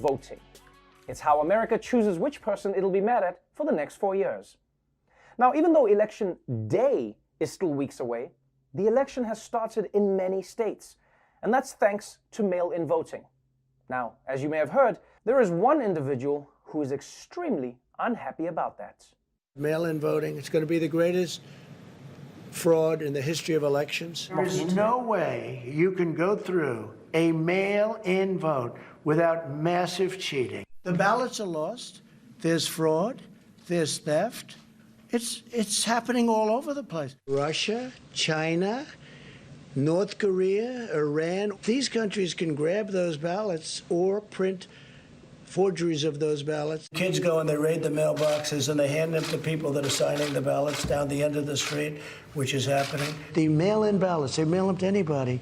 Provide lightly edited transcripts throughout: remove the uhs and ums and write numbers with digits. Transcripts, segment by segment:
voting. It's how America chooses which person it'll be mad at for the next 4 years. Now, even though election day is still weeks away, the election has started in many states, and that's thanks to mail-in voting. Now, as you may have heard, there is one individual who is extremely unhappy about that. Mail-in voting, it's going to be the greatest fraud in the history of elections. There is no way you can go through a mail-in vote without massive cheating. The ballots are lost, there's fraud, there's theft. It's happening all over the place. Russia, China, North Korea, Iran, these countries can grab those ballots or print forgeries of those ballots. Kids go and they raid the mailboxes and they hand them to people that are signing the ballots down the end of the street, which is happening. The mail-in ballots, they mail them to anybody,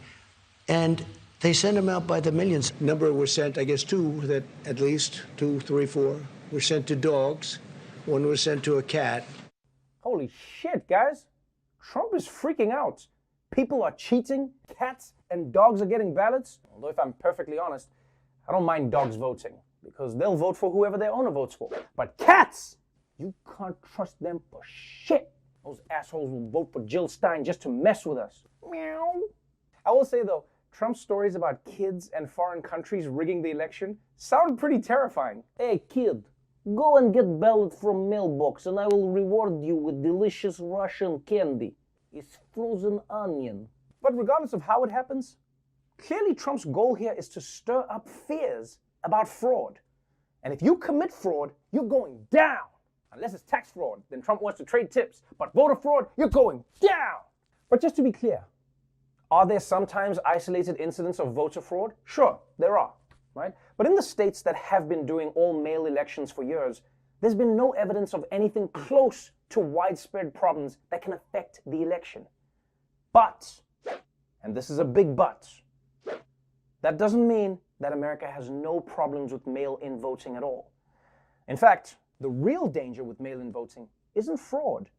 and they send them out by the millions. Number were sent, I guess at least two, three, four, were sent to dogs. One was sent to a cat. Holy shit, guys. Trump is freaking out. People are cheating, cats and dogs are getting ballots. Although if I'm perfectly honest, I don't mind dogs voting, because they'll vote for whoever their owner votes for. But cats, you can't trust them for shit. Those assholes will vote for Jill Stein just to mess with us. Meow. I will say though, Trump's stories about kids and foreign countries rigging the election sound pretty terrifying. Hey kid, go and get ballot from mailbox and I will reward you with delicious Russian candy. It's frozen onion. But regardless of how it happens, clearly Trump's goal here is to stir up fears about fraud. And if you commit fraud, you're going down. Unless it's tax fraud, then Trump wants to trade tips. But voter fraud, you're going down. But just to be clear, are there sometimes isolated incidents of voter fraud? Sure, there are, right? But in the states that have been doing all mail elections for years, there's been no evidence of anything close to widespread problems that can affect the election. But, and this is a big but, that doesn't mean that America has no problems with mail-in voting at all. In fact, the real danger with mail-in voting isn't fraud.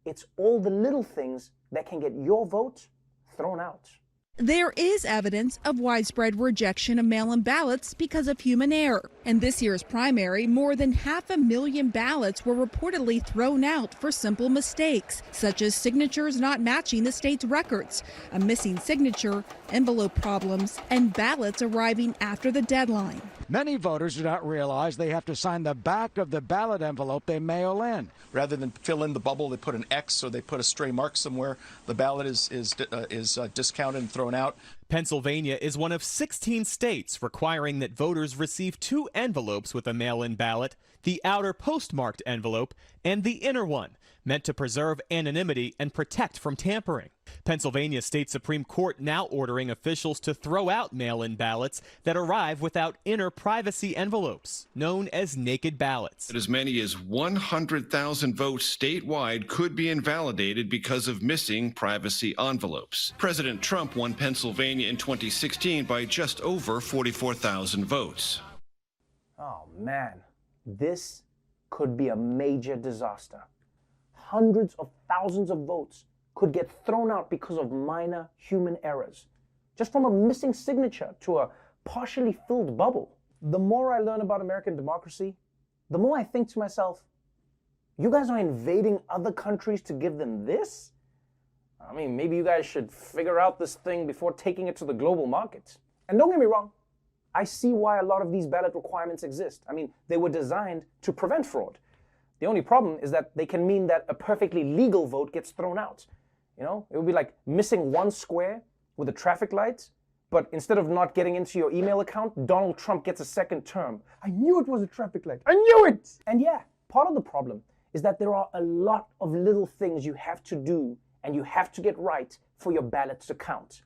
It's all the little things that can get your vote thrown out. There is evidence of widespread rejection of mail-in ballots because of human error. In this year's primary, more than 500,000 ballots were reportedly thrown out for simple mistakes, such as signatures not matching the state's records, a missing signature, envelope problems, and ballots arriving after the deadline. Many voters do not realize they have to sign the back of the ballot envelope they mail in. Rather than fill in the bubble, they put an X or they put a stray mark somewhere. The ballot is discounted and thrown out. Pennsylvania is one of 16 states requiring that voters receive 2 envelopes with a mail-in ballot, the outer postmarked envelope and the inner one, meant to preserve anonymity and protect from tampering. Pennsylvania State Supreme Court now ordering officials to throw out mail-in ballots that arrive without inner privacy envelopes, known as naked ballots. As many as 100,000 votes statewide could be invalidated because of missing privacy envelopes. President Trump won Pennsylvania in 2016 by just over 44,000 votes. Oh man, this could be a major disaster. Hundreds of thousands of votes could get thrown out because of minor human errors, just from a missing signature to a partially filled bubble. The more I learn about American democracy, the more I think to myself, you guys are invading other countries to give them this? I mean, maybe you guys should figure out this thing before taking it to the global market. And don't get me wrong, I see why a lot of these ballot requirements exist. I mean, they were designed to prevent fraud. The only problem is that they can mean that a perfectly legal vote gets thrown out. You know, it would be like missing one square with a traffic light, but instead of not getting into your email account, Donald Trump gets a second term. I knew it was a traffic light. I knew it! And yeah, part of the problem is that there are a lot of little things you have to do and you have to get right for your ballot to count.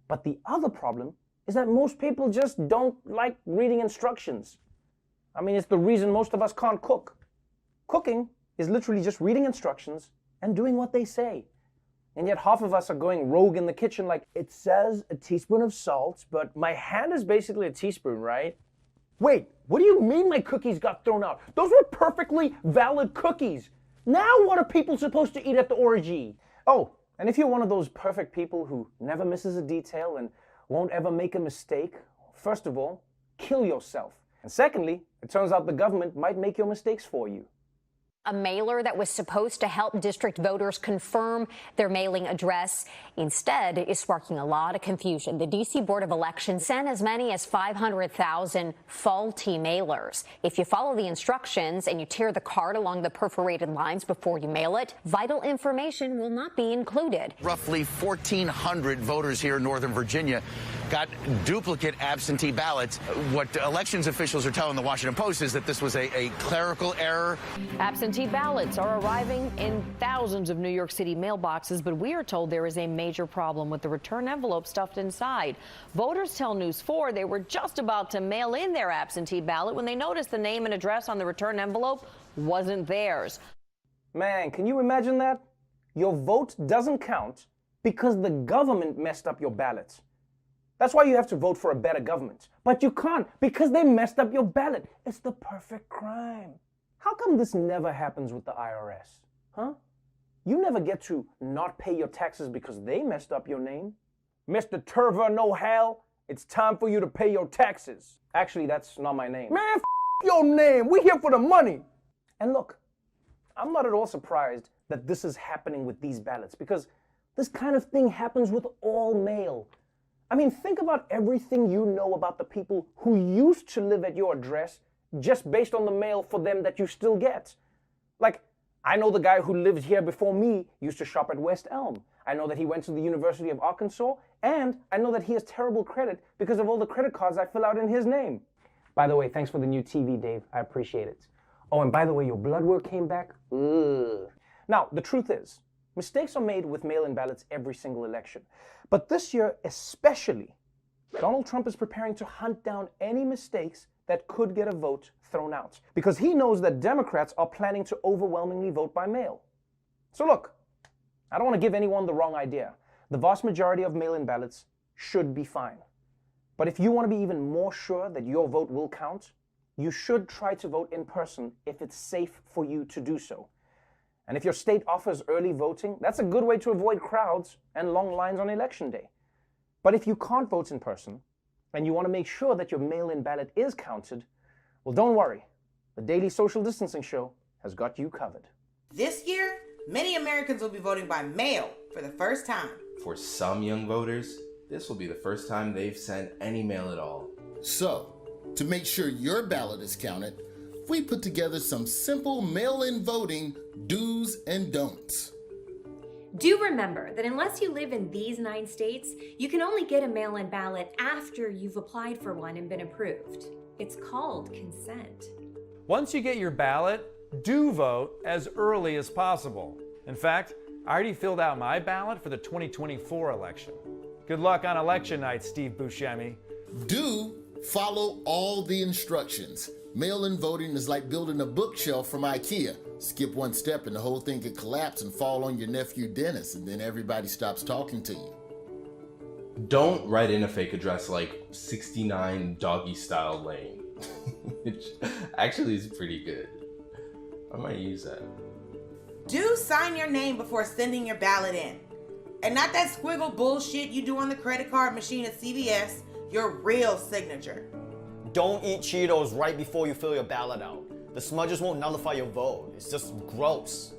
But the other problem is that most people just don't like reading instructions. I mean, it's the reason most of us can't cook. Cooking is literally just reading instructions and doing what they say. And yet half of us are going rogue in the kitchen like, it says a teaspoon of salt, but my hand is basically a teaspoon, right? Wait, what do you mean my cookies got thrown out? Those were perfectly valid cookies. Now what are people supposed to eat at the orgy? Oh, and if you're one of those perfect people who never misses a detail and won't ever make a mistake, first of all, kill yourself. And secondly, it turns out the government might make your mistakes for you. A mailer that was supposed to help district voters confirm their mailing address instead is sparking a lot of confusion. The D.C. Board of Elections sent as many as 500,000 faulty mailers. If you follow the instructions and you tear the card along the perforated lines before you mail it, vital information will not be included. Roughly 1,400 voters here in Northern Virginia got duplicate absentee ballots. What elections officials are telling the Washington Post is that this was a clerical error. Absentee ballots are arriving in thousands of New York City mailboxes, but we are told there is a major problem with the return envelope stuffed inside. Voters tell News 4 they were just about to mail in their absentee ballot when they noticed the name and address on the return envelope wasn't theirs. Man, can you imagine that? Your vote doesn't count because the government messed up your ballots. That's why you have to vote for a better government. But you can't because they messed up your ballot. It's the perfect crime. How come this never happens with the IRS? Huh? You never get to not pay your taxes because they messed up your name. Mr. Trevor Noah, it's time for you to pay your taxes. Actually, that's not my name. Man, your name. We're here for the money. And look, I'm not at all surprised that this is happening with these ballots because this kind of thing happens with all mail. I mean, think about everything you know about the people who used to live at your address just based on the mail for them that you still get. Like, I know the guy who lived here before me used to shop at West Elm. I know that he went to the University of Arkansas, and I know that he has terrible credit because of all the credit cards I fill out in his name. By the way, thanks for the new TV, Dave. I appreciate it. Oh, and by the way, your blood work came back? Ugh. Now, the truth is, mistakes are made with mail-in ballots every single election. But this year especially, Donald Trump is preparing to hunt down any mistakes that could get a vote thrown out because he knows that Democrats are planning to overwhelmingly vote by mail. So look, I don't want to give anyone the wrong idea. The vast majority of mail-in ballots should be fine. But if you want to be even more sure that your vote will count, you should try to vote in person if it's safe for you to do so. And if your state offers early voting, that's a good way to avoid crowds and long lines on election day. But if you can't vote in person, and you want to make sure that your mail-in ballot is counted, well, don't worry. The Daily Social Distancing Show has got you covered. This year, many Americans will be voting by mail for the first time. For some young voters, this will be the first time they've sent any mail at all. So, to make sure your ballot is counted, we put together some simple mail-in voting do's and don'ts. Do remember that unless you live in these 9 states, you can only get a mail-in ballot after you've applied for one and been approved. It's called consent. Once you get your ballot, do vote as early as possible. In fact, I already filled out my ballot for the 2024 election. Good luck on election night, Steve Buscemi. Do follow all the instructions. Mail-in voting is like building a bookshelf from IKEA. Skip one step and the whole thing could collapse and fall on your nephew Dennis, and then everybody stops talking to you. Don't write in a fake address like 69 Doggy Style Lane, which actually is pretty good. I might use that. Do sign your name before sending your ballot in. And not that squiggle bullshit you do on the credit card machine at CVS, your real signature. Don't eat Cheetos right before you fill your ballot out. The smudges won't nullify your vote. It's just gross.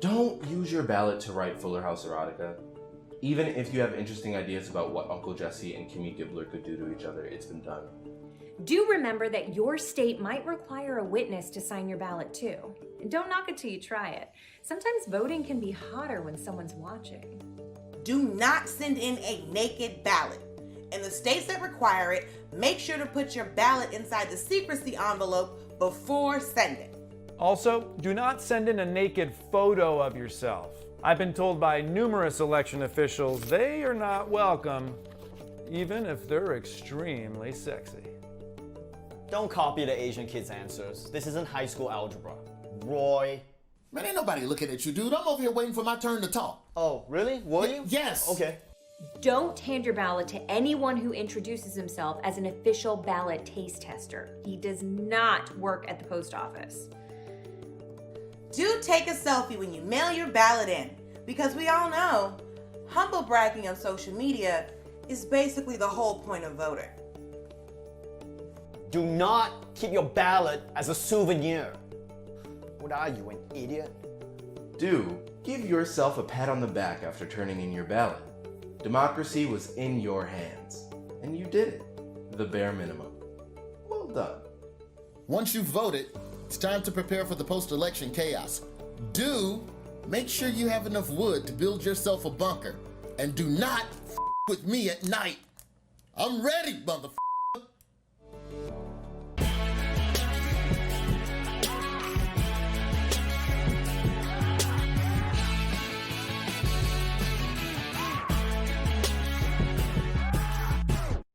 Don't use your ballot to write Fuller House erotica. Even if you have interesting ideas about what Uncle Jesse and Kimmy Gibbler could do to each other, it's been done. Do remember that your state might require a witness to sign your ballot too. And don't knock it till you try it. Sometimes voting can be hotter when someone's watching. Do not send in a naked ballot. In the states that require it, make sure to put your ballot inside the secrecy envelope before sending. Also, do not send in a naked photo of yourself. I've been told by numerous election officials they are not welcome, even if they're extremely sexy. Don't copy the Asian kids' answers. This isn't high school algebra. Roy. Man, ain't nobody looking at you, dude. I'm over here waiting for my turn to talk. Oh, really? Were you? Yes. Okay. Don't hand your ballot to anyone who introduces himself as an official ballot taste tester. He does not work at the post office. Do take a selfie when you mail your ballot in, because we all know humble bragging on social media is basically the whole point of voting. Do not keep your ballot as a souvenir. What are you, an idiot? Do give yourself a pat on the back after turning in your ballot. Democracy was in your hands, and you did it. The bare minimum. Well done. Once you've voted, it's time to prepare for the post-election chaos. Do make sure you have enough wood to build yourself a bunker. And do not with me at night. I'm ready, motherfucker.